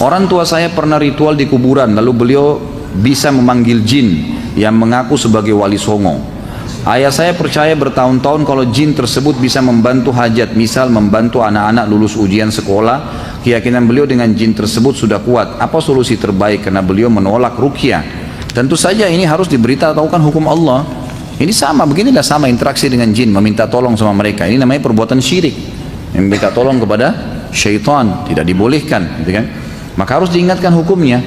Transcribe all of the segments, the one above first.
Orang tua saya pernah ritual di kuburan, lalu beliau bisa memanggil jin yang mengaku sebagai wali songo. Ayah saya percaya bertahun-tahun kalau jin tersebut bisa membantu hajat, misal membantu anak-anak lulus ujian sekolah. Keyakinan beliau dengan jin tersebut sudah kuat. Apa solusi terbaik karena beliau menolak ruqyah? Tentu saja ini harus diberitahukan hukum Allah. Ini sama, beginilah sama interaksi dengan jin, meminta tolong sama mereka. Ini namanya perbuatan syirik, meminta tolong kepada syaitan, tidak dibolehkan, gitu kan? Maka harus diingatkan hukumnya,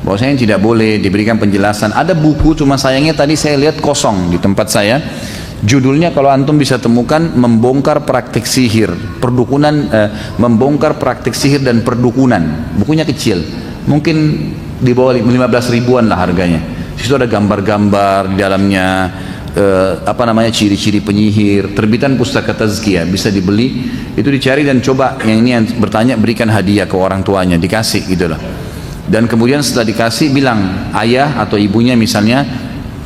bahwasanya tidak boleh, diberikan penjelasan. Ada buku, cuma sayangnya tadi saya lihat kosong di tempat saya. Judulnya kalau antum bisa temukan, membongkar praktik sihir, perdukunan, membongkar praktik sihir dan perdukunan. Bukunya kecil, mungkin di bawah 15 ribuan lah harganya. Di situ ada gambar-gambar di dalamnya, ciri-ciri penyihir. Terbitan Pustaka Tazkiyah, bisa dibeli. Itu dicari dan coba yang ini yang bertanya berikan hadiah ke orang tuanya, dikasih gitu loh. Dan kemudian setelah dikasih bilang ayah atau ibunya misalnya,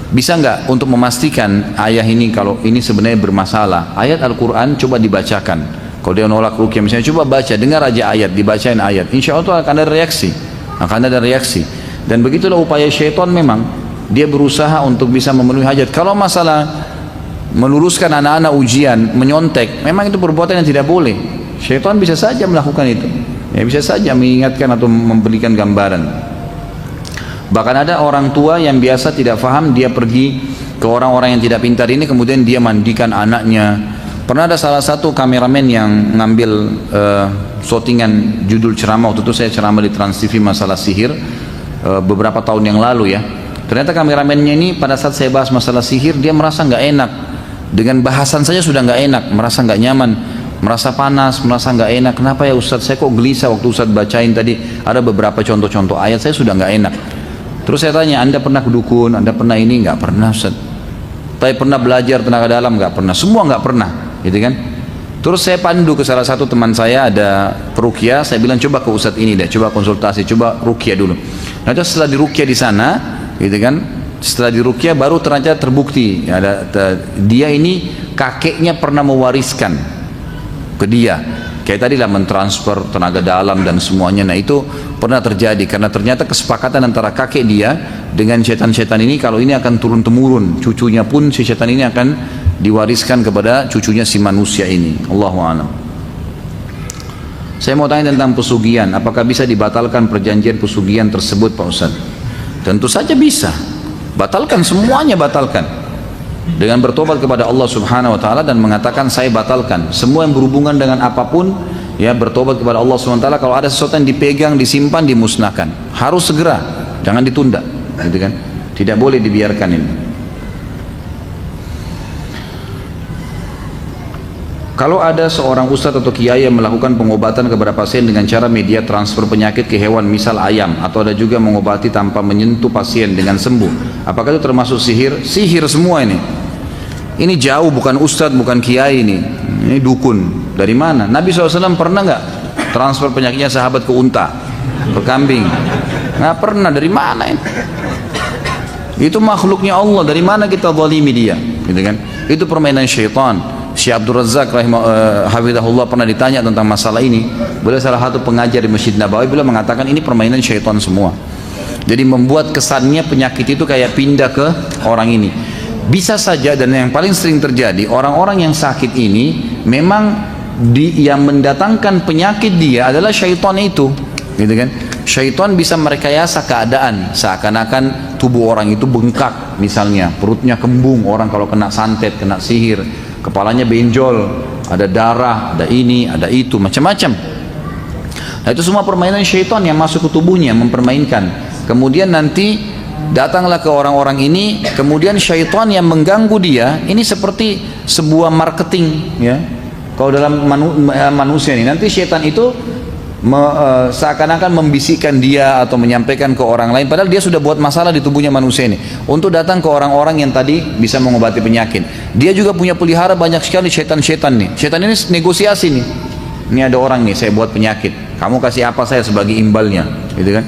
bisa nggak untuk memastikan ayah ini kalau ini sebenarnya bermasalah, ayat Al-Quran coba dibacakan. Kalau dia nolak ruqyah misalnya, coba baca, dengar aja ayat, dibacain ayat, insya Allah akan ada reaksi, dan begitulah upaya syaitan. Memang dia berusaha untuk bisa memenuhi hajat. Kalau masalah meluruskan anak-anak ujian, menyontek, memang itu perbuatan yang tidak boleh. Syaitan bisa saja melakukan itu, ya bisa saja mengingatkan atau memberikan gambaran. Bahkan ada orang tua yang biasa tidak faham, dia pergi ke orang-orang yang tidak pintar ini, kemudian dia mandikan anaknya. Pernah ada salah satu kameramen yang ngambil shootingan judul ceramah, waktu itu saya ceramah di Trans TV masalah sihir beberapa tahun yang lalu ya. Ternyata kameramennya ini pada saat saya bahas masalah sihir, dia merasa nggak enak. Dengan bahasan saja sudah nggak enak, merasa nggak nyaman, merasa panas, merasa nggak enak. Kenapa ya Ustadz, saya kok gelisah waktu Ustadz bacain tadi, ada beberapa contoh-contoh ayat, saya sudah nggak enak. Terus saya tanya, Anda pernah kedukun, Anda pernah ini? Nggak pernah Ustaz. Tapi pernah belajar tenaga dalam? Nggak pernah. Semua nggak pernah, gitu kan? Terus saya pandu ke salah satu teman saya, ada peruqyah, saya bilang coba ke Ustadz ini deh, coba konsultasi, coba ruqyah dulu. Nah terus setelah diruqyah di sana, gitu kan? Setelah diruqyah baru ternyata terbukti, ya, dia ini kakeknya pernah mewariskan ke dia. Kayak tadi lah mentransfer tenaga dalam dan semuanya. Nah itu pernah terjadi karena ternyata kesepakatan antara kakek dia dengan setan-setan ini, kalau ini akan turun-temurun, cucunya pun si setan ini akan diwariskan kepada cucunya si manusia ini. Allahu a'lam. Saya mau tanya tentang pesugihan, apakah bisa dibatalkan perjanjian pesugihan tersebut Pak Ustaz? Tentu saja bisa. Batalkan, semuanya batalkan. Dengan bertobat kepada Allah Subhanahu wa taala dan mengatakan saya batalkan semua yang berhubungan dengan apapun, ya, bertobat kepada Allah Subhanahu wa taala. Kalau ada sesuatu yang dipegang, disimpan, dimusnahkan, harus segera, jangan ditunda, gitu kan? Tidak boleh dibiarkan ini. Kalau ada seorang ustadz atau kiai yang melakukan pengobatan kepada pasien dengan cara media transfer penyakit ke hewan, misal ayam, atau ada juga mengobati tanpa menyentuh pasien dengan sembuh, apakah itu termasuk sihir? Sihir semua ini. Ini jauh, bukan ustadz, bukan kiai ini dukun. Dari mana? Nabi SAW pernah nggak transfer penyakitnya sahabat ke unta, ke kambing? Nggak pernah. Dari mana ini? Itu makhluknya Allah, dari mana kita zalimi dia, gitu kan? Itu permainan syaitan. Syekh Abdul Razak hafizahullah pernah ditanya tentang masalah ini. Beliau salah satu pengajar di Masjid Nabawi, beliau mengatakan ini permainan syaitan semua. Jadi membuat kesannya penyakit itu kayak pindah ke orang ini. Bisa saja, dan yang paling sering terjadi, orang-orang yang sakit ini memang yang mendatangkan penyakit dia adalah syaitan itu, gitu kan? Syaitan bisa merekayasa keadaan seakan-akan tubuh orang itu bengkak, misalnya perutnya kembung, orang kalau kena santet, kena sihir, kepalanya benjol, ada darah, ada ini, ada itu, macam-macam. Nah itu semua permainan syaitan yang masuk ke tubuhnya, mempermainkan. Kemudian nanti datanglah ke orang-orang ini, kemudian syaitan yang mengganggu dia. Ini seperti sebuah marketing, ya. Kalau dalam manusia ini, nanti syaitan itu seakan-akan membisikkan dia atau menyampaikan ke orang lain, padahal dia sudah buat masalah di tubuhnya manusia ini, untuk datang ke orang-orang yang tadi bisa mengobati penyakit. Dia juga punya pelihara banyak sekali syaitan-syaitan nih. Syaitan ini negosiasi nih. Ini ada orang nih, saya buat penyakit, kamu kasih apa saya sebagai imbalnya, gitu kan?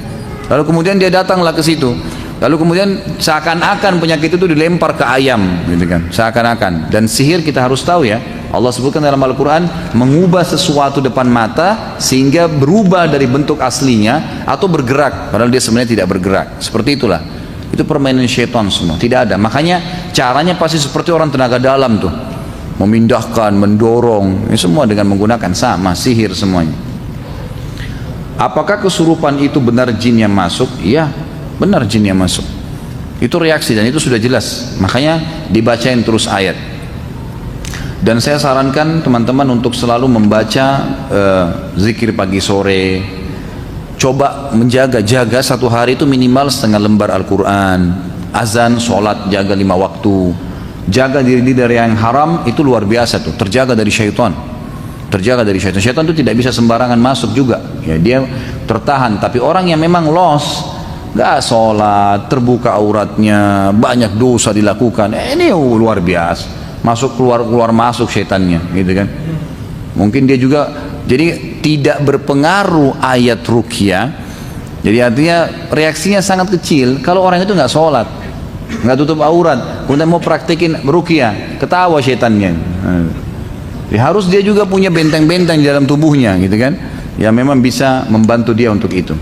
Lalu kemudian dia datanglah ke situ. Lalu kemudian seakan-akan penyakit itu dilempar ke ayam, gitu kan? Seakan-akan. Dan sihir kita harus tahu ya, Allah sebutkan dalam Al-Quran, mengubah sesuatu depan mata sehingga berubah dari bentuk aslinya atau bergerak, padahal dia sebenarnya tidak bergerak. Seperti itulah. Itu permainan syaitan semua, tidak ada. Makanya caranya pasti seperti orang tenaga dalam tuh, memindahkan, mendorong, ini semua dengan menggunakan sama, sihir semuanya. Apakah kesurupan itu benar jin yang masuk? Iya, benar jin yang masuk. Itu reaksi dan itu sudah jelas. Makanya dibacain terus ayat. Dan saya sarankan teman-teman untuk selalu membaca zikir pagi sore. Coba jaga satu hari itu minimal setengah lembar Al-Quran. Azan, sholat, jaga 5 waktu. Jaga diri dari yang haram, itu luar biasa tuh. Terjaga dari syaitan. Terjaga dari syaitan. Syaitan itu tidak bisa sembarangan masuk juga. Ya, dia tertahan. Tapi orang yang memang lost, gak sholat, terbuka auratnya, banyak dosa dilakukan, ini luar biasa. Masuk keluar masuk syaitannya, gitu kan. Mungkin dia juga, jadi tidak berpengaruh ayat ruqyah. Jadi artinya reaksinya sangat kecil kalau orang itu nggak sholat, nggak tutup aurat, kemudian mau praktekin ruqyah, ketawa syaitannya. Jadi harus dia juga punya benteng-benteng di dalam tubuhnya, gitu kan, yang memang bisa membantu dia untuk itu.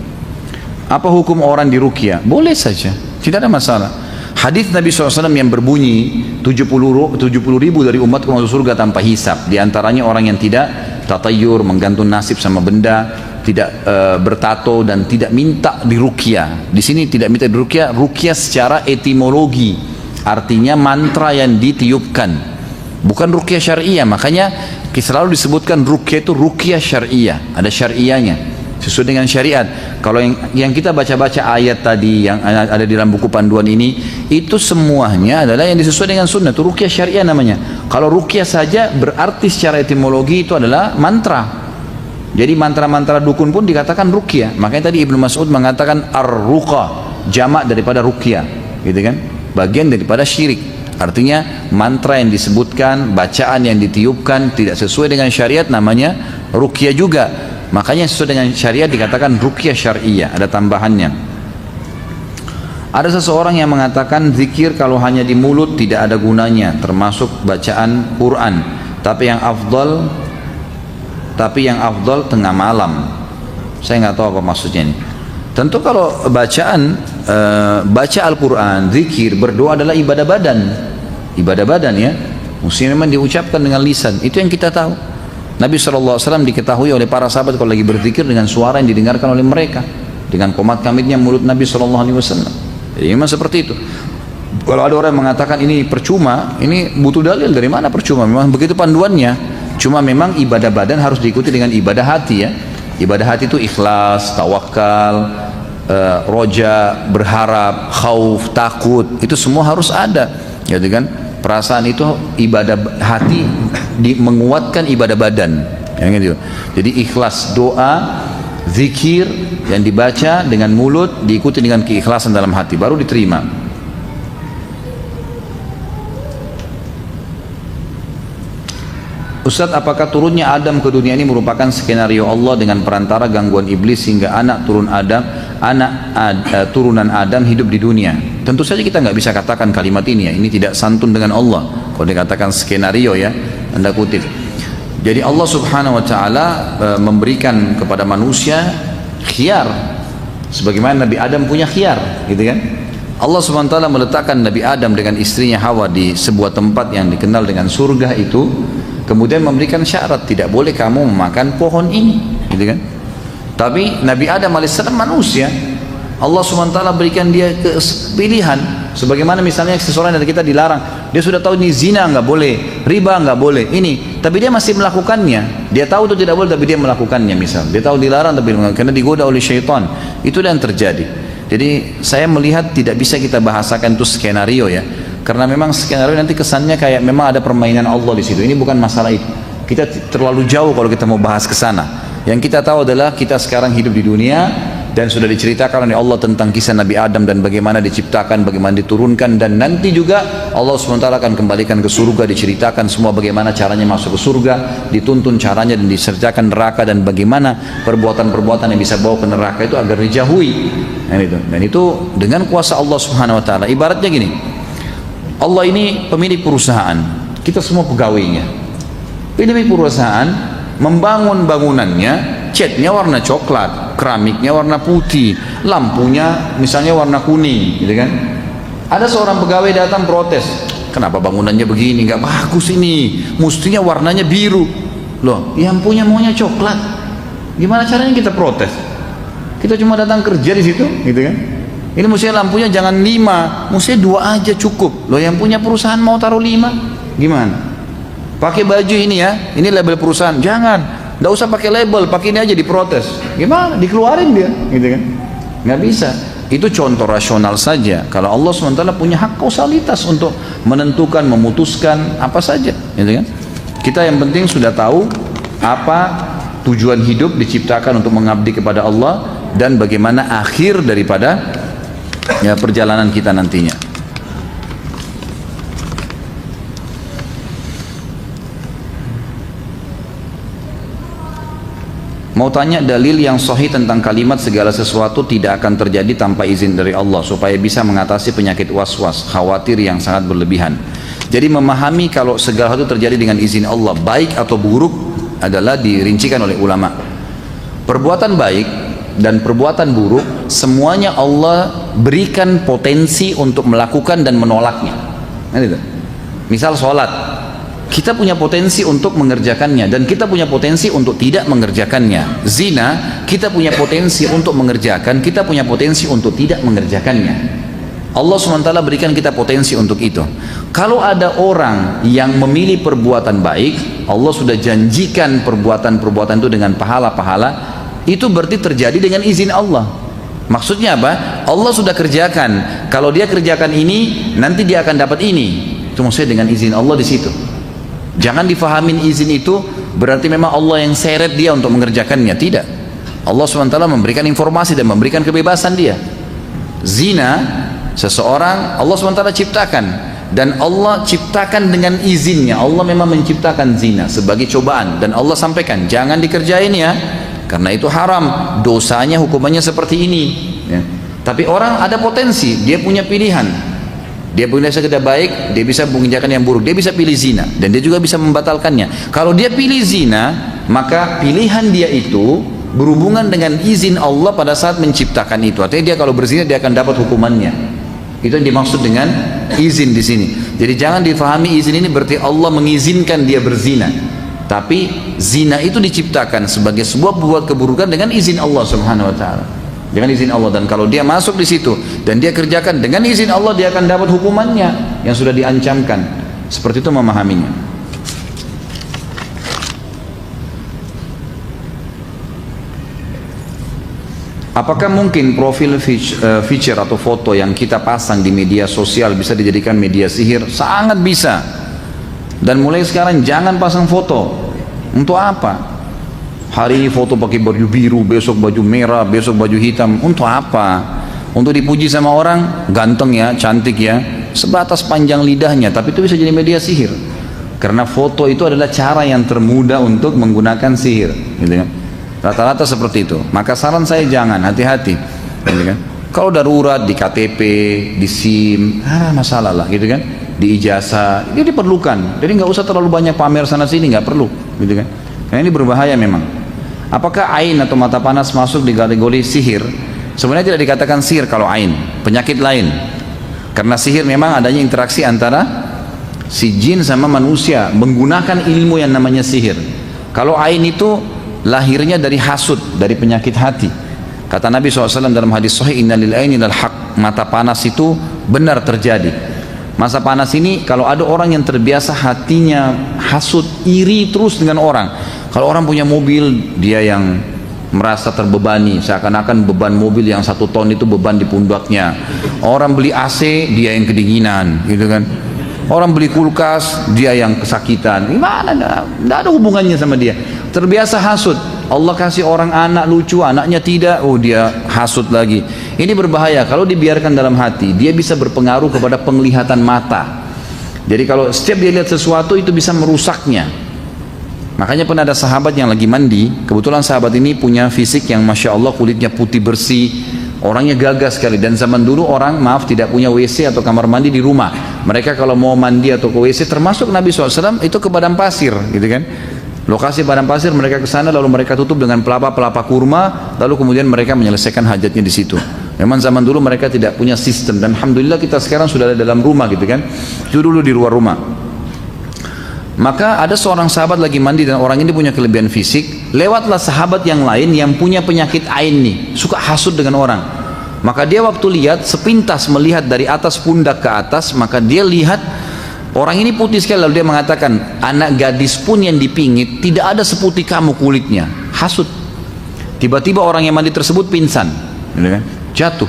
Apa hukum orang di ruqyah? Boleh saja, tidak ada masalah. Hadis Nabi SAW yang berbunyi 70 ribu dari umatku masuk surga tanpa hisab. Di antaranya orang yang tidak tatayur, menggantung nasib sama benda, tidak bertato dan tidak minta diruqyah. Di sini tidak minta diruqyah, ruqyah secara etimologi, artinya mantra yang ditiupkan, bukan ruqyah syariah. Makanya selalu disebutkan ruqyah itu ruqyah syariah, ada syariahnya sesuai dengan syariat. Kalau yang kita baca-baca ayat tadi yang ada di dalam buku panduan ini, itu semuanya adalah yang disesuaikan dengan sunnah, itu ruqyah syariah namanya. Kalau ruqyah saja berarti secara etimologi itu adalah mantra. Jadi mantra-mantra dukun pun dikatakan ruqyah. Makanya tadi Ibnu Mas'ud mengatakan ar-ruqa, jamak daripada ruqyah, gitu kan? Bagian daripada syirik. Artinya mantra yang disebutkan, bacaan yang ditiupkan tidak sesuai dengan syariat namanya ruqyah juga. Makanya sesuai dengan syariat dikatakan ruqyah syariah, ada tambahannya. Ada seseorang yang mengatakan zikir kalau hanya di mulut tidak ada gunanya, termasuk bacaan Quran. Tapi yang afdal tengah malam. Saya nggak tahu apa maksudnya ini. Tentu kalau bacaan baca Al-Quran, zikir, berdoa adalah ibadah badan. Ibadah badan ya. Mesti memang diucapkan dengan lisan. Itu yang kita tahu. Nabi SAW diketahui oleh para sahabat kalau lagi berzikir dengan suara yang didengarkan oleh mereka, dengan komat kamitnya mulut Nabi SAW. Jadi memang seperti itu. Kalau ada orang yang mengatakan ini percuma, ini butuh dalil. Dari mana percuma? Memang begitu panduannya. Cuma memang ibadah badan harus diikuti dengan ibadah hati ya. Ibadah hati itu ikhlas, tawakal, roja, berharap, khauf, takut. Itu semua harus ada, gitu kan? Perasaan itu ibadah hati menguatkan ibadah badan, ya, gitu. Jadi ikhlas doa, zikir yang dibaca dengan mulut diikuti dengan keikhlasan dalam hati baru diterima. Ustaz, apakah turunnya Adam ke dunia ini merupakan skenario Allah dengan perantara gangguan iblis sehingga turunan Adam hidup di dunia? Tentu saja kita nggak bisa katakan kalimat ini ya, ini tidak santun dengan Allah. Kalau dikatakan skenario ya, Anda kutip. Jadi Allah Subhanahu Wa Taala memberikan kepada manusia khiyar, sebagaimana Nabi Adam punya khiyar, gitu kan? Allah Subhanahu Wa Taala meletakkan Nabi Adam dengan istrinya Hawa di sebuah tempat yang dikenal dengan surga itu. Kemudian memberikan syarat, tidak boleh kamu memakan pohon ini, gitu kan? Tapi Nabi Adam alaihissalam manusia, Allah SWT berikan dia pilihan. Sebagaimana misalnya seseorang dari kita dilarang, dia sudah tahu ini zina nggak boleh, riba nggak boleh, ini, tapi dia masih melakukannya. Dia tahu itu tidak boleh, tapi dia melakukannya. Misal, dia tahu dilarang, tapi karena digoda oleh syaitan. Itu yang terjadi. Jadi saya melihat tidak bisa kita bahasakan itu skenario ya. Karena memang skenario nanti kesannya kayak memang ada permainan Allah di situ. Ini bukan masalah itu. Kita terlalu jauh kalau kita mau bahas ke sana. Yang kita tahu adalah kita sekarang hidup di dunia dan sudah diceritakan oleh Allah tentang kisah Nabi Adam dan bagaimana diciptakan, bagaimana diturunkan, dan nanti juga Allah SWT akan kembalikan ke surga, diceritakan semua bagaimana caranya masuk ke surga, dituntun caranya dan disertakan neraka dan bagaimana perbuatan-perbuatan yang bisa bawa ke neraka itu agar dijauhi. Dan itu dengan kuasa Allah SWT. Ibaratnya gini, Allah ini pemilik perusahaan, kita semua pegawainya. Pemilik perusahaan membangun bangunannya, catnya warna coklat, keramiknya warna putih, lampunya misalnya warna kuning, gitu kan. Ada seorang pegawai datang protes, kenapa bangunannya begini, nggak bagus ini, mestinya warnanya biru. Loh, yang punya maunya coklat. Gimana caranya kita protes? Kita cuma datang kerja di situ, gitu kan. Ini mestinya lampunya jangan 5, mestinya 2 aja cukup. Loh, yang punya perusahaan mau taruh 5, gimana? Pakai baju ini ya, ini label perusahaan, jangan, nggak usah pakai label, pakai ini aja, diprotes. Gimana? Dikeluarin dia, gitu kan? Nggak bisa. Itu contoh rasional saja. Kalau Allah SWT punya hak kausalitas untuk menentukan, memutuskan apa saja, gitu kan? Kita yang penting sudah tahu apa tujuan hidup, diciptakan untuk mengabdi kepada Allah, dan bagaimana akhir daripada ya perjalanan kita nantinya. Mau tanya dalil yang sahih tentang kalimat segala sesuatu tidak akan terjadi tanpa izin dari Allah, supaya bisa mengatasi penyakit was-was, khawatir yang sangat berlebihan. Jadi memahami kalau segala sesuatu terjadi dengan izin Allah, baik atau buruk, adalah dirincikan oleh ulama. Perbuatan baik dan perbuatan buruk semuanya Allah berikan potensi untuk melakukan dan menolaknya. Misal sholat, kita punya potensi untuk mengerjakannya dan kita punya potensi untuk tidak mengerjakannya. Zina, kita punya potensi untuk mengerjakan, kita punya potensi untuk tidak mengerjakannya. Allah SWT berikan kita potensi untuk itu. Kalau ada orang yang memilih perbuatan baik, Allah sudah janjikan perbuatan-perbuatan itu dengan pahala-pahala, itu berarti terjadi dengan izin Allah. Maksudnya apa? Allah sudah kerjakan. Kalau dia kerjakan ini, nanti dia akan dapat ini. Itu maksudnya dengan izin Allah di situ. Jangan difahamin izin itu berarti memang Allah yang seret dia untuk mengerjakannya. Tidak. Allah SWT memberikan informasi dan memberikan kebebasan dia. Zina, seseorang Allah SWT ciptakan, dan Allah ciptakan dengan izinnya. Allah memang menciptakan zina sebagai cobaan, dan Allah sampaikan jangan dikerjain ya, karena itu haram, dosanya hukumannya seperti ini ya. Tapi orang ada potensi, dia punya pilihan. Dia punya sekedar baik, dia bisa mengerjakan yang buruk, dia bisa pilih zina, dan dia juga bisa membatalkannya. Kalau dia pilih zina, maka pilihan dia itu berhubungan dengan izin Allah pada saat menciptakan itu. Artinya dia kalau berzina dia akan dapat hukumannya. Itu yang dimaksud dengan izin di sini. Jadi jangan difahami izin ini berarti Allah mengizinkan dia berzina. Tapi zina itu diciptakan sebagai sebuah buat keburukan dengan izin Allah Subhanahu wa taala. Dengan izin Allah, dan kalau dia masuk di situ dan dia kerjakan dengan izin Allah, dia akan dapat hukumannya yang sudah diancamkan. Seperti itu memahaminya. Apakah mungkin profil feature atau foto yang kita pasang di media sosial bisa dijadikan media sihir? Sangat bisa. Dan mulai sekarang jangan pasang foto. Untuk apa? Hari ini foto pakai baju biru, besok baju merah, besok baju hitam. Untuk apa? Untuk dipuji sama orang, ganteng ya, cantik ya, sebatas panjang lidahnya, tapi itu bisa jadi media sihir. Karena foto itu adalah cara yang termudah untuk menggunakan sihir, gitu kan? Rata-rata seperti itu. Maka saran saya jangan, hati-hati, gitu kan? Kalau darurat di KTP, di SIM, masalah lah, gitu kan? Di ijazah, itu diperlukan. Jadi nggak usah terlalu banyak pamer sana sini, nggak perlu, gitu kan? Karena ini berbahaya memang. Apakah ain atau mata panas masuk di kategori sihir? Sebenarnya tidak dikatakan sihir kalau ain, penyakit lain. Karena sihir memang adanya interaksi antara si jin sama manusia menggunakan ilmu yang namanya sihir. Kalau ain itu lahirnya dari hasud, dari penyakit hati. Kata Nabi SAW dalam hadis sahih, inna lil aini lal haq, mata panas itu benar terjadi. Masa panas ini kalau ada orang yang terbiasa hatinya hasud, iri terus dengan orang. Kalau orang punya mobil, dia yang merasa terbebani, seakan-akan beban mobil yang 1 ton itu beban di pundaknya. Orang beli AC, dia yang kedinginan, gitu kan. Orang beli kulkas, dia yang kesakitan. Gimana? Tidak ada hubungannya sama dia. Terbiasa hasud. Allah kasih orang anak lucu, anaknya tidak, oh dia hasud lagi. Ini berbahaya. Kalau dibiarkan dalam hati, dia bisa berpengaruh kepada penglihatan mata. Jadi kalau setiap dia lihat sesuatu itu bisa merusaknya. Makanya pernah ada sahabat yang lagi mandi. Kebetulan sahabat ini punya fisik yang Masya Allah, kulitnya putih bersih, orangnya gagah sekali. Dan zaman dulu orang, maaf, tidak punya WC atau kamar mandi di rumah. Mereka kalau mau mandi atau ke WC, termasuk Nabi SAW itu ke padang pasir, gitu kan. Lokasi padang pasir, mereka ke sana lalu mereka tutup dengan pelapa kurma, lalu kemudian mereka menyelesaikan hajatnya di situ. Memang zaman dulu mereka tidak punya sistem, dan alhamdulillah kita sekarang sudah ada dalam rumah, gitu kan. Itu dulu di luar rumah. Maka ada seorang sahabat lagi mandi dan orang ini punya kelebihan fisik. Lewatlah sahabat yang lain yang punya penyakit ain nih, suka hasut dengan orang. Maka dia waktu lihat, sepintas melihat dari atas pundak ke atas, maka dia lihat orang ini putih sekali. Lalu dia mengatakan, anak gadis pun yang dipingit tidak ada seputih kamu kulitnya. Hasut. Tiba-tiba orang yang mandi tersebut pingsan, jatuh.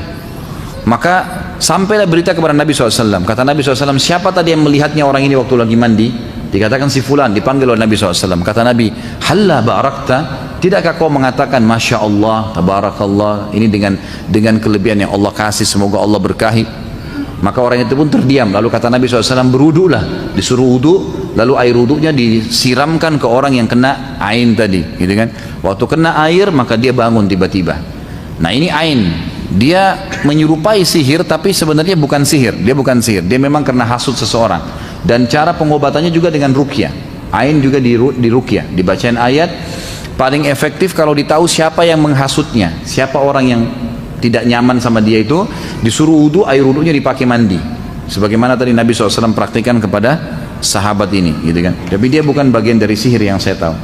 Maka sampailah berita kepada Nabi SAW. Kata Nabi SAW, siapa tadi yang melihatnya orang ini waktu lagi mandi? Dikatakan si fulan, dipanggil oleh Nabi SAW. Kata Nabi, halla barakta, tidakkah kau mengatakan Masya Allah, Tabarakallah, ini dengan kelebihan yang Allah kasih, semoga Allah berkahi. Maka orang itu pun terdiam. Lalu kata Nabi SAW, berwudulah. Disuruh wudu, lalu air wudunya disiramkan ke orang yang kena ain tadi, gitu kan. Waktu kena air, maka dia bangun tiba-tiba. Nah ini ain, dia menyerupai sihir, tapi sebenarnya bukan sihir. Dia bukan sihir, dia memang kena hasut seseorang. Dan cara pengobatannya juga dengan ruqyah. Ain juga di ruqyah, dibacain ayat. Paling efektif kalau ditahu siapa yang menghasutnya, siapa orang yang tidak nyaman sama dia itu, disuruh wudu, air wudunya dipakai mandi. Sebagaimana tadi Nabi SAW praktikkan kepada sahabat ini, gitu kan. Tapi dia bukan bagian dari sihir yang saya tahu.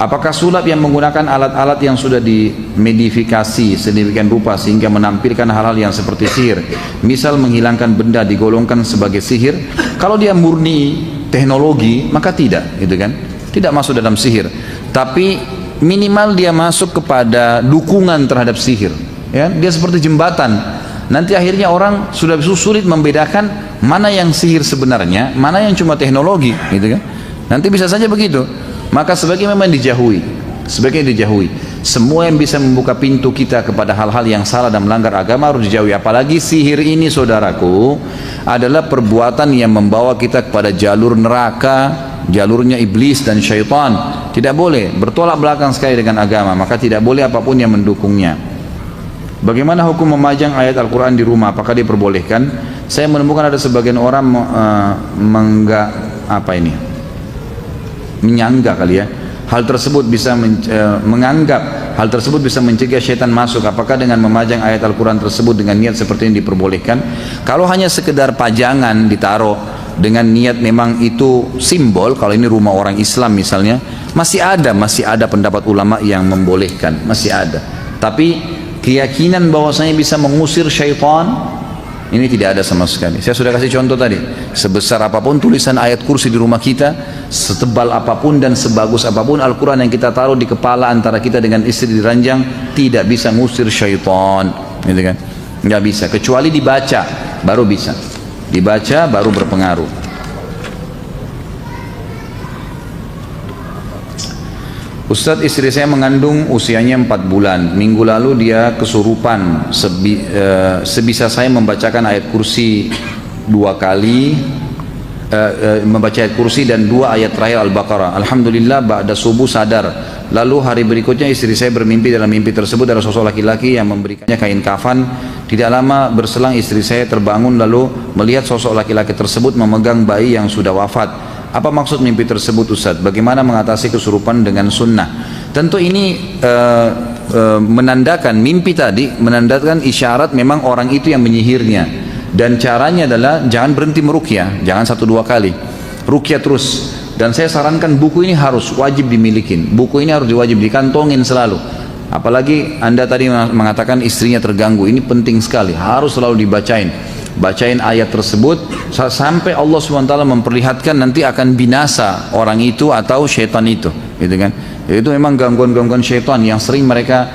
Apakah sulap yang menggunakan alat-alat yang sudah dimodifikasi sedemikian rupa sehingga menampilkan hal-hal yang seperti sihir, misal menghilangkan benda digolongkan sebagai sihir? Kalau dia murni teknologi maka tidak, gitu kan, tidak masuk dalam sihir. Tapi minimal dia masuk kepada dukungan terhadap sihir, ya. Dia seperti jembatan. Nanti akhirnya orang sudah sulit membedakan mana yang sihir sebenarnya, mana yang cuma teknologi, gitu kan. Nanti bisa saja begitu. Maka sebaiknya memang dijauhi, sebaiknya dijauhi. Semua yang bisa membuka pintu kita kepada hal-hal yang salah dan melanggar agama harus dijauhi. Apalagi sihir ini, saudaraku, adalah perbuatan yang membawa kita kepada jalur neraka, jalurnya iblis dan syaitan. Tidak boleh, bertolak belakang sekali dengan agama. Maka tidak boleh apapun yang mendukungnya. Bagaimana hukum memajang ayat Al-Quran di rumah? Apakah diperbolehkan? Saya menemukan ada sebagian orang menyanggah kali ya, hal tersebut bisa menganggap hal tersebut bisa mencegah syaitan masuk. Apakah dengan memajang ayat Al-Quran tersebut dengan niat seperti ini diperbolehkan? Kalau hanya sekedar pajangan ditaruh dengan niat memang itu simbol, kalau ini rumah orang Islam misalnya, masih ada pendapat ulama yang membolehkan, masih ada. Tapi keyakinan bahwasanya bisa mengusir syaitan, ini tidak ada sama sekali. Saya sudah kasih contoh tadi. Sebesar apapun tulisan ayat kursi di rumah kita, setebal apapun dan sebagus apapun Al-Quran yang kita taruh di kepala antara kita dengan istri di ranjang, tidak bisa ngusir syaitan, gitu kan? Nggak bisa, kecuali dibaca, baru bisa. Dibaca baru berpengaruh. Ustadz, istri saya mengandung usianya 4 bulan. Minggu lalu dia kesurupan. Sebisa saya membacakan ayat kursi 2 kali, membaca ayat kursi dan 2 ayat terakhir Al-Baqarah. Alhamdulillah ba'da subuh sadar. Lalu hari berikutnya istri saya bermimpi, dalam mimpi tersebut ada sosok laki-laki yang memberikannya kain kafan. Tidak lama berselang istri saya terbangun lalu melihat sosok laki-laki tersebut memegang bayi yang sudah wafat. Apa maksud mimpi tersebut, Ustaz? Bagaimana mengatasi kesurupan dengan sunnah? Tentu ini menandakan mimpi tadi, menandakan isyarat memang orang itu yang menyihirnya. Dan caranya adalah jangan berhenti meruqyah, jangan 1-2 kali, ruqyah terus. Dan saya sarankan buku ini harus wajib dimiliki. Buku ini harus wajib dikantongin selalu. Apalagi Anda tadi mengatakan istrinya terganggu, ini penting sekali, harus selalu dibacain. Bacain ayat tersebut sampai Allah SWT memperlihatkan nanti akan binasa orang itu atau syaitan itu, gitu kan? Itu memang gangguan-gangguan syaitan yang sering mereka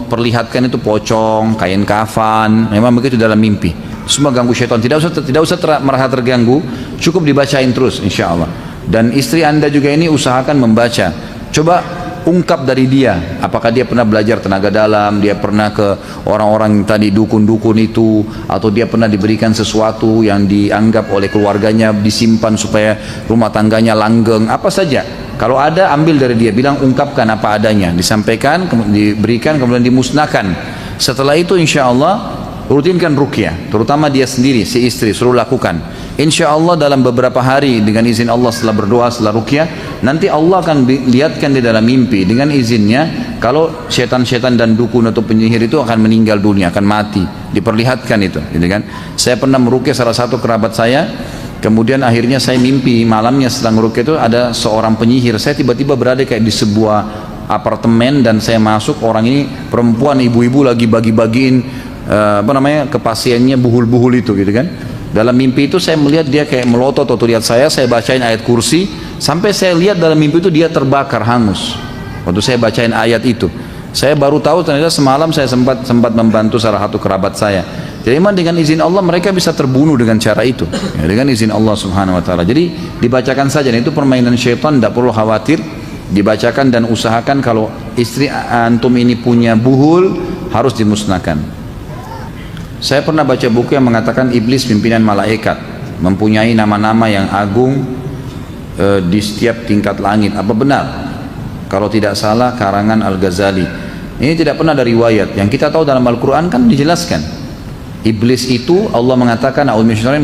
perlihatkan itu pocong, kain kafan, memang begitu dalam mimpi. Semua ganggu syaitan. Tidak usah merasa terganggu, cukup dibacain terus, insya Allah. Dan istri Anda juga ini usahakan membaca. Coba ungkap dari dia, apakah dia pernah belajar tenaga dalam, dia pernah ke orang-orang tadi dukun-dukun itu, atau dia pernah diberikan sesuatu yang dianggap oleh keluarganya disimpan supaya rumah tangganya langgeng, apa saja. Kalau ada, ambil dari dia, bilang ungkapkan apa adanya, disampaikan, diberikan, kemudian dimusnahkan. Setelah itu insya Allah rutinkan ruqyah, terutama dia sendiri, si istri, suruh lakukan. Insya Allah dalam beberapa hari dengan izin Allah setelah berdoa, setelah ruqyah, nanti Allah akan lihatkan di dalam mimpi dengan izinnya kalau setan-setan dan dukun atau penyihir itu akan meninggal dunia, akan mati, diperlihatkan itu, gitu kan. Saya pernah meruqyah salah satu kerabat saya, kemudian akhirnya saya mimpi malamnya setelah meruqyah itu ada seorang penyihir. Saya tiba-tiba berada kayak di sebuah apartemen dan saya masuk, orang ini perempuan, ibu-ibu lagi bagi-bagiin ke pasiennya buhul-buhul itu, gitu kan. Dalam mimpi itu saya melihat dia kayak melotot atau lihat saya bacain ayat kursi, sampai saya lihat dalam mimpi itu dia terbakar hangus. Waktu saya bacain ayat itu, saya baru tahu ternyata semalam saya sempat membantu salah satu kerabat saya. Jadi memang dengan izin Allah mereka bisa terbunuh dengan cara itu, ya, dengan izin Allah Subhanahu Wa Taala. Jadi dibacakan saja, itu permainan syaitan, tidak perlu khawatir. Dibacakan dan usahakan kalau istri antum ini punya buhul harus dimusnahkan. Saya pernah baca buku yang mengatakan iblis pimpinan malaikat, mempunyai nama-nama yang agung di setiap tingkat langit. Apa benar? Kalau tidak salah karangan Al-Ghazali. Ini tidak pernah ada riwayat. Yang kita tahu dalam Al-Quran kan dijelaskan. Iblis itu Allah mengatakan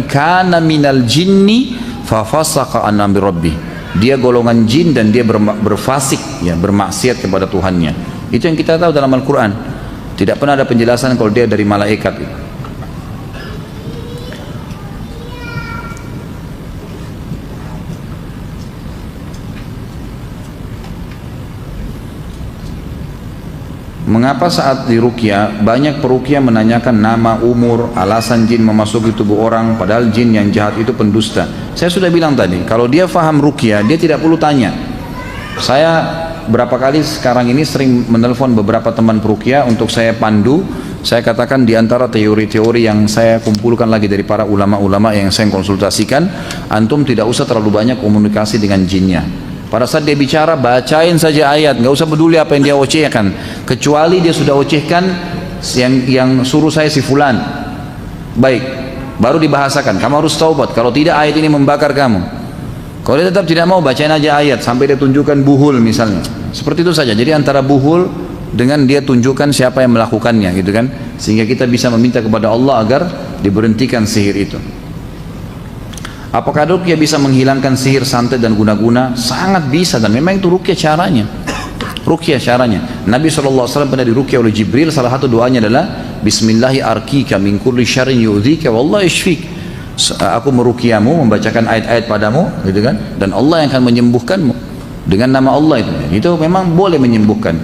kana minal jinni fafasaqa an amri rabbih. Dia golongan jin dan dia berfasik, ya, bermaksiat kepada Tuhannya. Itu yang kita tahu dalam Al-Quran. Tidak pernah ada penjelasan kalau dia dari malaikat. Mengapa saat di ruqyah banyak peruqyah menanyakan nama, umur, alasan jin memasuki tubuh orang, padahal jin yang jahat itu pendusta? Saya sudah bilang tadi, kalau dia faham ruqyah dia tidak perlu tanya. Saya berapa kali sekarang ini sering menelpon beberapa teman peruqyah untuk saya pandu. Saya katakan di antara teori-teori yang saya kumpulkan lagi dari para ulama-ulama yang saya konsultasikan, antum tidak usah terlalu banyak komunikasi dengan jinnya. Pada saat dia bicara, bacain saja ayat, nggak usah peduli apa yang dia ocehkan, kecuali dia sudah ocehkan yang suruh saya si fulan, baik, baru dibahasakan, kamu harus taubat, kalau tidak ayat ini membakar kamu. Kalau dia tetap tidak mau, bacain aja ayat sampai dia tunjukkan buhul misalnya, seperti itu saja. Jadi antara buhul dengan dia tunjukkan siapa yang melakukannya, gitu kan, sehingga kita bisa meminta kepada Allah agar diberhentikan sihir itu. Apakah ruqyah bisa menghilangkan sihir, santet dan guna-guna? Sangat bisa, dan memang itu ruqyah caranya. Ruqyah caranya. Nabi SAW pernah diruqyah oleh Jibril, salah satu doanya adalah Bismillahi arkika min kulli syarrin yu'dzika wallahu yashfik. Aku meruqyahmu, membacakan ayat-ayat padamu, gitu kan? Dan Allah yang akan menyembuhkanmu dengan nama Allah itu. Itu memang boleh menyembuhkan.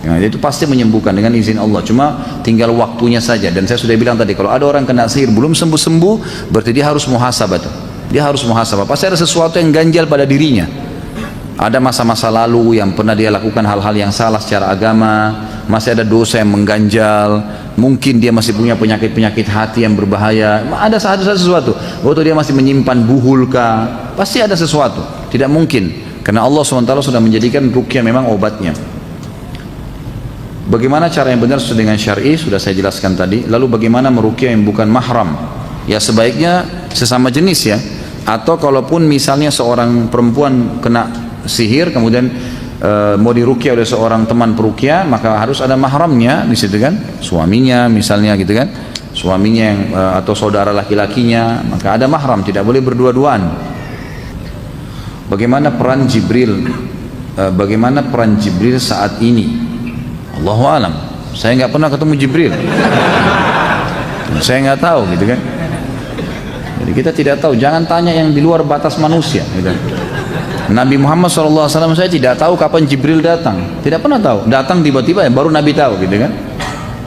Ya, itu pasti menyembuhkan dengan izin Allah, cuma tinggal waktunya saja. Dan saya sudah bilang tadi, kalau ada orang kena sihir belum sembuh-sembuh, berarti dia harus muhasabah tuh. Dia harus muhasabah, pasti ada sesuatu yang ganjal pada dirinya. Ada masa-masa lalu yang pernah dia lakukan hal-hal yang salah secara agama, masih ada dosa yang mengganjal, mungkin dia masih punya penyakit-penyakit hati yang berbahaya, ada sesuatu. Waktu dia masih menyimpan buhulka, pasti ada sesuatu. Tidak mungkin, karena Allah SWT sudah menjadikan ruqyah memang obatnya. Bagaimana cara yang benar sesuai dengan syar'i sudah saya jelaskan tadi. Lalu bagaimana meruqyah yang bukan mahram? Ya sebaiknya sesama jenis, ya. Atau kalaupun misalnya seorang perempuan kena sihir kemudian mau diruqyah oleh seorang teman peruqyah, maka harus ada mahramnya di situ kan, suaminya misalnya, gitu kan, suaminya yang atau saudara laki-lakinya, maka ada mahram, tidak boleh berdua-duaan. Bagaimana peran Jibril? Bagaimana peran Jibril saat ini? Allahu alam. Saya nggak pernah ketemu Jibril. Saya nggak tahu, gitu kan. Jadi kita tidak tahu, jangan tanya yang di luar batas manusia, gitu. Nabi Muhammad SAW saya tidak tahu kapan Jibril datang, tidak pernah tahu, datang tiba-tiba ya, baru Nabi tahu, gitu kan.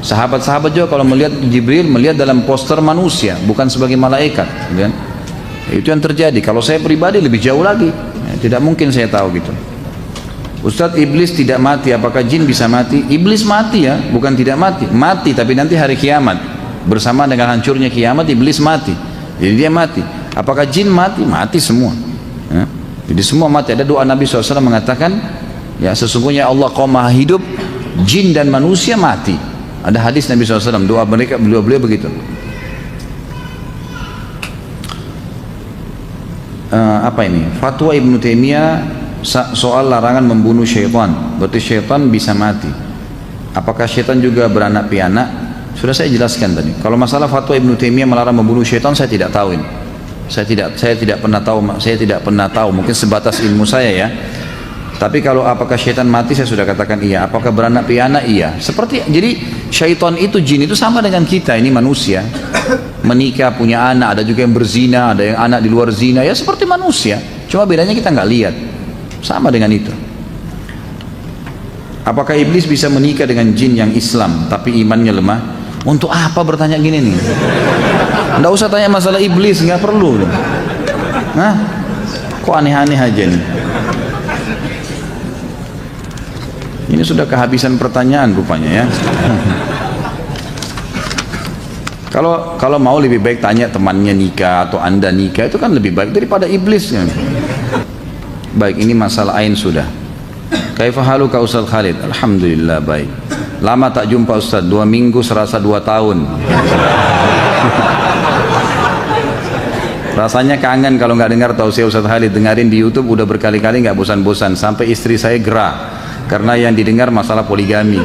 Sahabat-sahabat juga kalau melihat Jibril, melihat dalam poster manusia, bukan sebagai malaikat, gitu kan. Itu yang terjadi. Kalau saya pribadi lebih jauh lagi, ya, tidak mungkin saya tahu gitu. Ustadz, iblis tidak mati, apakah jin bisa mati? Iblis mati, ya, bukan tidak mati, mati tapi nanti hari kiamat, bersama dengan hancurnya kiamat, iblis mati. Jadi dia mati. Apakah jin mati? Mati semua, ya. Jadi semua mati. Ada doa Nabi SAW mengatakan, ya sesungguhnya Allah Qaum Maha hidup, jin dan manusia mati. Ada hadis Nabi SAW, doa mereka, beliau begitu. Apa ini? Fatwa Ibnu Taimiyah soal larangan membunuh syaitan. Berarti syaitan bisa mati. Apakah syaitan juga beranak pianak? Sudah saya jelaskan tadi. Kalau masalah fatwa Ibnu Taimiyah melarang membunuh syaitan, saya tidak tahu ini. Saya tidak pernah tahu, mungkin sebatas ilmu saya ya. Tapi kalau apakah syaitan mati, saya sudah katakan iya. Apakah beranak piana? Iya. Jadi syaitan itu, jin itu sama dengan kita ini manusia. Menikah, punya anak, ada juga yang berzina, ada yang anak di luar zina, ya seperti manusia. Cuma bedanya kita nggak lihat. Sama dengan itu. Apakah iblis bisa menikah dengan jin yang Islam tapi imannya lemah? Untuk apa bertanya gini nih? Nggak usah tanya masalah iblis, nggak perlu. Nah, kok aneh-aneh aja nih. Ini sudah kehabisan pertanyaan rupanya ya. Kalau mau lebih baik tanya temannya nikah atau anda nikah, itu kan lebih baik daripada iblis kan? Baik, ini masalah ain sudah. Kaifa haluka Ustaz Khalid? Alhamdulillah baik. Lama tak jumpa Ustaz, 2 minggu serasa 2 tahun. Rasanya kangen kalau nggak dengar tausiah Ustaz Khalid. Dengarin di YouTube udah berkali-kali nggak bosan-bosan, sampai istri saya gerah karena yang didengar masalah poligami.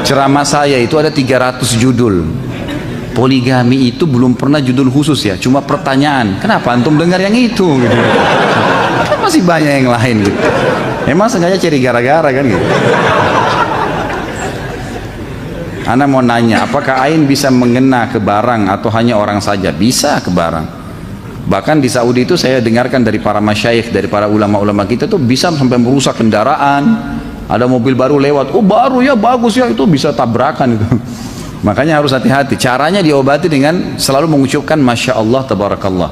Ceramah saya itu ada 300 judul. Poligami itu belum pernah judul khusus ya, cuma pertanyaan, kenapa antum dengar yang itu gitu. Kan masih banyak yang lain gitu. Emang sengaja cari gara-gara kan gitu. Ana mau nanya, apakah ain bisa mengena ke barang atau hanya orang saja? Bisa ke barang. Bahkan di Saudi itu saya dengarkan dari para masyayikh, dari para ulama-ulama kita tuh bisa sampai merusak kendaraan. Ada mobil baru lewat, oh baru ya, bagus ya, itu bisa tabrakan itu. Makanya harus hati-hati. Caranya diobati dengan selalu mengucapkan Masya Allah, Tabarakallah.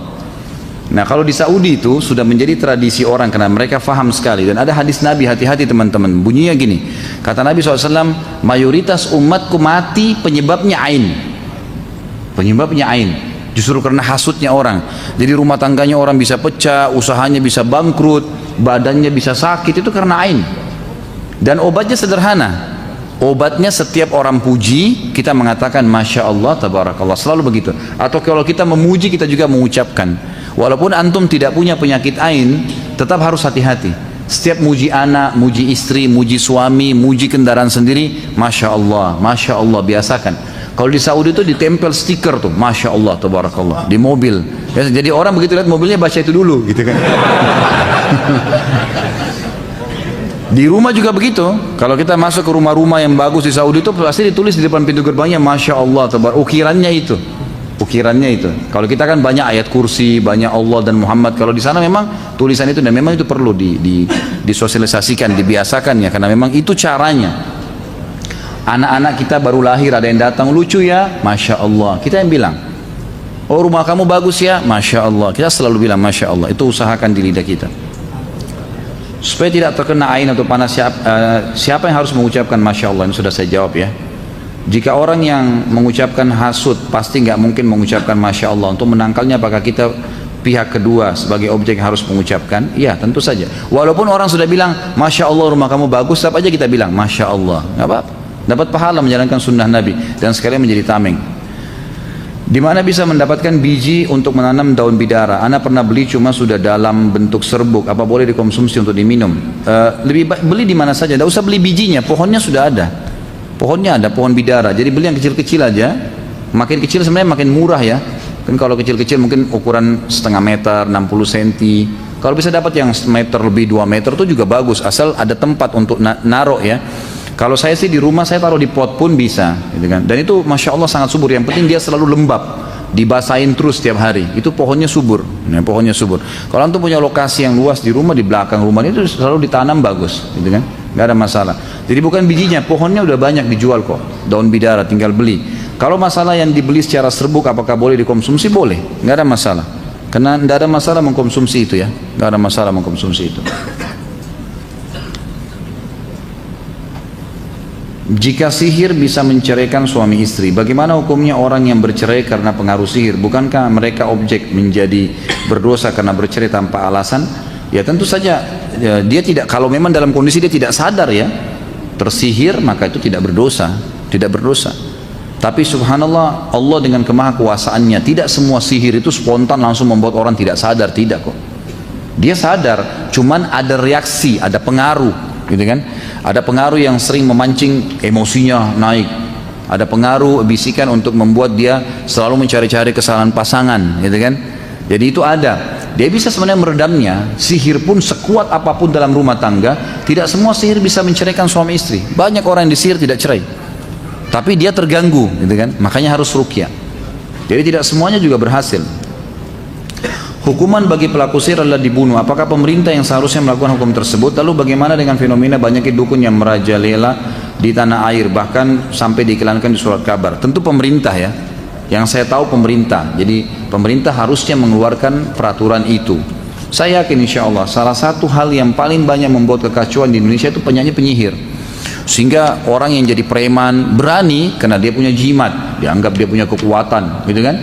Nah kalau di Saudi itu sudah menjadi tradisi orang karena mereka faham sekali. Dan ada hadis Nabi, hati-hati teman-teman. Bunyinya gini, kata Nabi SAW, mayoritas umatku mati penyebabnya ain. Penyebabnya ain. Justru karena hasutnya orang. Jadi rumah tangganya orang bisa pecah, usahanya bisa bangkrut, badannya bisa sakit, itu karena ain. Dan obatnya sederhana. Obatnya setiap orang puji, kita mengatakan Masya Allah, Tabarakallah. Selalu begitu. Atau kalau kita memuji, kita juga mengucapkan. Walaupun antum tidak punya penyakit ain, tetap harus hati-hati. Setiap muji anak, muji istri, muji suami, muji kendaraan sendiri, Masya Allah, biasakan. Kalau di Saudi itu ditempel stiker tuh, Masya Allah, Tabarakallah, di mobil. Jadi orang begitu lihat mobilnya baca itu dulu, gitu kan. Di rumah juga begitu. Kalau kita masuk ke rumah-rumah yang bagus di Saudi itu pasti ditulis di depan pintu gerbangnya Masya Allah, ukirannya itu. Ukirannya itu. Kalau kita kan banyak ayat kursi, banyak Allah dan Muhammad. Kalau di sana memang tulisan itu, dan memang itu perlu disosialisasikan, dibiasakan ya, karena memang itu caranya. Anak-anak kita baru lahir ada yang datang, lucu ya, Masya Allah. Kita yang bilang, oh rumah kamu bagus ya, Masya Allah. Kita selalu bilang Masya Allah. Itu usahakan di lidah kita. Supaya tidak terkena ain atau panas, siapa yang harus mengucapkan Masya Allah? Ini sudah saya jawab ya. Jika orang yang mengucapkan hasud, pasti nggak mungkin mengucapkan Masya Allah. Untuk menangkalnya, apakah kita pihak kedua sebagai objek yang harus mengucapkan? Iya, tentu saja. Walaupun orang sudah bilang Masya Allah rumah kamu bagus, tetap aja kita bilang Masya Allah. Nggak apa-apa. Dapat pahala menjalankan sunnah Nabi dan sekalian menjadi tameng. Di mana bisa mendapatkan biji untuk menanam daun bidara? Ana pernah beli, cuma sudah dalam bentuk serbuk. Apa boleh dikonsumsi untuk diminum? Lebih baik beli di mana saja. Tidak usah beli bijinya, pohonnya sudah ada. Pohonnya ada, pohon bidara. Jadi beli yang kecil-kecil aja. Makin kecil sebenarnya makin murah ya. Kan kalau kecil-kecil mungkin ukuran setengah meter, 60 cm. Kalau bisa dapat yang meter lebih, 2 meter itu juga bagus. Asal ada tempat untuk naruh ya. Kalau saya sih di rumah saya taruh di pot pun bisa, gitu kan. Dan itu Masya Allah sangat subur. Yang penting dia selalu lembab, dibasahin terus setiap hari. Itu pohonnya subur, ya, pohonnya subur. Kalau antum punya lokasi yang luas di rumah, di belakang rumah itu selalu ditanam bagus, gitu kan. Nggak ada masalah. Jadi bukan bijinya, pohonnya udah banyak dijual kok. Daun bidara tinggal beli. Kalau masalah yang dibeli secara serbuk, apakah boleh dikonsumsi? Boleh, nggak ada masalah. Karena nggak ada masalah mengkonsumsi itu ya, nggak ada masalah mengkonsumsi itu. Jika sihir bisa menceraikan suami istri, bagaimana hukumnya orang yang bercerai karena pengaruh sihir? Bukankah mereka objek menjadi berdosa karena bercerai tanpa alasan? Ya tentu saja ya, dia tidak, kalau memang dalam kondisi dia tidak sadar ya tersihir, maka itu tidak berdosa, tidak berdosa. Tapi subhanallah, Allah dengan kemahakuasaannya, tidak semua sihir itu spontan langsung membuat orang tidak sadar, tidak kok. Dia sadar, cuman ada reaksi, ada pengaruh, gitu kan? Ada pengaruh yang sering memancing emosinya naik. Ada pengaruh bisikan untuk membuat dia selalu mencari-cari kesalahan pasangan, gitu kan? Jadi itu ada. Dia bisa sebenarnya meredamnya. Sihir pun sekuat apapun dalam rumah tangga, tidak semua sihir bisa menceraikan suami istri. Banyak orang yang disihir tidak cerai, tapi dia terganggu, gitu kan? Makanya harus ruqyah. Jadi tidak semuanya juga berhasil. Hukuman bagi pelaku sihir adalah dibunuh. Apakah pemerintah yang seharusnya melakukan hukum tersebut? Lalu bagaimana dengan fenomena banyaknya dukun yang merajalela di tanah air, bahkan sampai diiklankan di surat kabar? Tentu pemerintah ya. Yang saya tahu pemerintah. Jadi pemerintah harusnya mengeluarkan peraturan itu. Saya yakin insya Allah salah satu hal yang paling banyak membuat kekacauan di Indonesia itu penyanyi penyihir. Sehingga orang yang jadi preman berani karena dia punya jimat, dianggap dia punya kekuatan, gitu kan?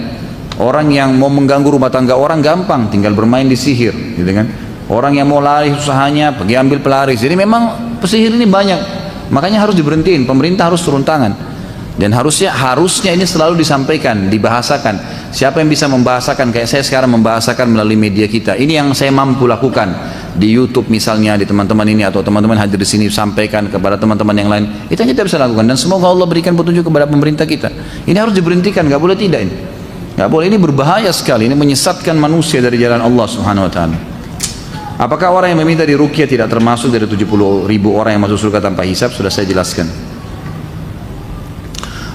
Orang yang mau mengganggu rumah tangga orang gampang, tinggal bermain di sihir, gitu kan? Orang yang mau lari usahanya pergi ambil pelaris. Jadi memang pesihir ini banyak, makanya harus diberhentiin. Pemerintah harus turun tangan, dan harusnya ini selalu disampaikan, dibahasakan. Siapa yang bisa membahasakan kayak saya sekarang membahasakan melalui media kita? Ini yang saya mampu lakukan di YouTube misalnya, di teman-teman ini atau teman-teman hadir di sini, sampaikan kepada teman-teman yang lain. Itu yang kita bisa lakukan, dan semoga Allah berikan petunjuk kepada pemerintah kita. Ini harus diberhentikan, nggak boleh tidak ini. Nggak boleh, ini berbahaya sekali, ini menyesatkan manusia dari jalan Allah Subhanahu wa taala. Apakah orang yang meminta diruqyah tidak termasuk dari 70.000 orang yang masuk surga tanpa hisab? Sudah saya jelaskan.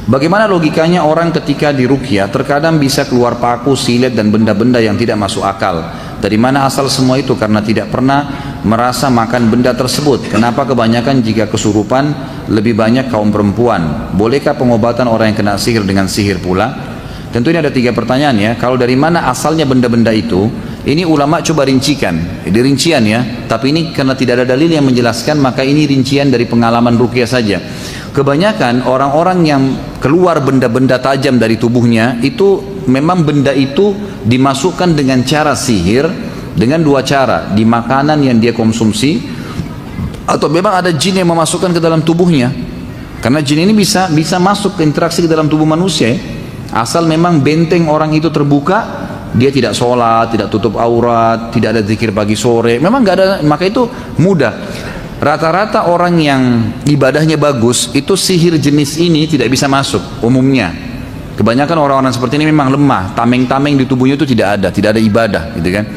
Bagaimana logikanya orang ketika diruqyah terkadang bisa keluar paku, silet dan benda-benda yang tidak masuk akal? Dari mana asal semua itu? Karena tidak pernah merasa makan benda tersebut. Kenapa kebanyakan jika kesurupan lebih banyak kaum perempuan? Bolehkah pengobatan orang yang kena sihir dengan sihir pula? Tentu ini ada 3 pertanyaan ya. Kalau dari mana asalnya benda-benda itu? Ini ulama coba rincikan, ini rincian ya. Tapi ini karena tidak ada dalil yang menjelaskan, maka ini rincian dari pengalaman ruqyah saja. Kebanyakan orang-orang yang keluar benda-benda tajam dari tubuhnya itu memang benda itu dimasukkan dengan cara sihir, dengan 2 cara, di makanan yang dia konsumsi, atau memang ada jin yang memasukkan ke dalam tubuhnya. Karena jin ini bisa masuk ke interaksi ke dalam tubuh manusia ya. Asal memang benteng orang itu terbuka, dia tidak sholat, tidak tutup aurat, tidak ada zikir pagi sore, memang nggak ada, maka itu mudah. Rata-rata orang yang ibadahnya bagus itu sihir jenis ini tidak bisa masuk umumnya. Kebanyakan orang-orang seperti ini memang lemah, tameng-tameng di tubuhnya itu tidak ada ibadah, gitu kan.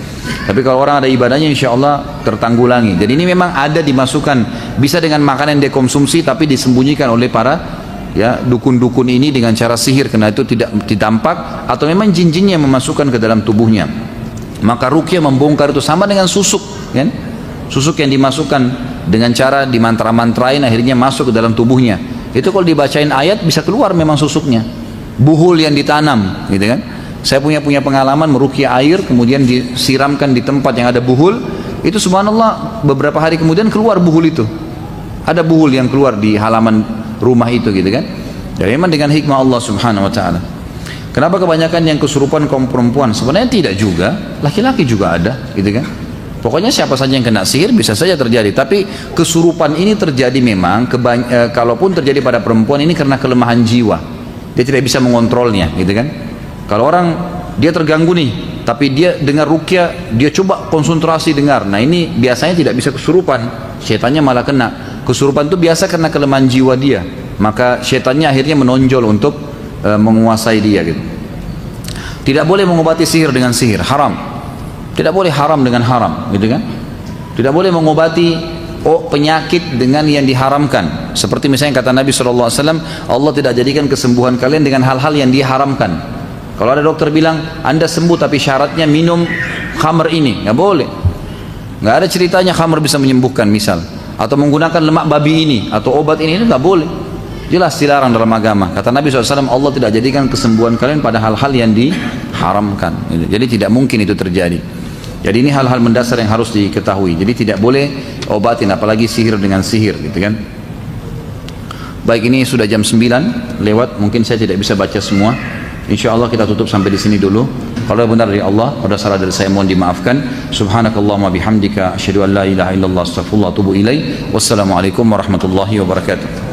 Tapi kalau orang ada ibadahnya, insya Allah tertanggulangi. Jadi ini memang ada dimasukkan, bisa dengan makanan yang dia konsumsi, tapi disembunyikan oleh para ya dukun-dukun ini dengan cara sihir, karena itu tidak ditampak, atau memang jin-jinnya yang memasukkan ke dalam tubuhnya. Maka ruqyah membongkar itu, sama dengan susuk kan? Susuk yang dimasukkan dengan cara dimantra-mantrain akhirnya masuk ke dalam tubuhnya. Itu kalau dibacain ayat bisa keluar memang susuknya. Buhul yang ditanam, gitu kan? Saya punya pengalaman meruqyah air, kemudian disiramkan di tempat yang ada buhul. Itu subhanallah beberapa hari kemudian keluar buhul itu. Ada buhul yang keluar di halaman rumah itu, gitu kan. Jadi memang dengan hikmah Allah Subhanahu wa taala. Kenapa kebanyakan yang kesurupan kaum perempuan? Sebenarnya tidak juga, laki-laki juga ada, gitu kan. Pokoknya siapa saja yang kena sihir bisa saja terjadi, tapi kesurupan ini terjadi memang kalaupun terjadi pada perempuan ini karena kelemahan jiwa. Dia tidak bisa mengontrolnya, gitu kan. Kalau orang dia terganggu nih, tapi dia dengar ruqyah, dia coba konsentrasi dengar. Nah, ini biasanya tidak bisa kesurupan, setannya malah kena. Kesurupan itu biasa karena kelemahan jiwa dia, maka setannya akhirnya menonjol untuk menguasai dia, gitu. Tidak boleh mengobati sihir dengan sihir, haram. Tidak boleh haram dengan haram, gitu kan. Tidak boleh mengobati penyakit dengan yang diharamkan. Seperti misalnya kata Nabi SAW, Allah tidak jadikan kesembuhan kalian dengan hal-hal yang diharamkan. Kalau ada dokter bilang Anda sembuh tapi syaratnya minum khamr ini, nggak boleh. Nggak ada ceritanya khamr bisa menyembuhkan misal, atau menggunakan lemak babi ini atau obat ini nggak boleh. Jelas dilarang dalam agama. Kata Nabi SAW, Allah tidak jadikan kesembuhan kalian pada hal-hal yang diharamkan. Jadi tidak mungkin itu terjadi. Jadi ini hal-hal mendasar yang harus diketahui. Jadi tidak boleh obatin, apalagi sihir dengan sihir, gitu kan. Baik, ini sudah jam 9 lewat, mungkin saya tidak bisa baca semua. Insya Allah kita tutup sampai di sini dulu. Kalau benar dari Allah, kalau salah dari saya mohon dimaafkan. Subhanakallahumma bihamdika asyhadu an la ilaha illallah astaghfirullah wa atubu ilaik. Wassalamualaikum warahmatullahi wabarakatuh.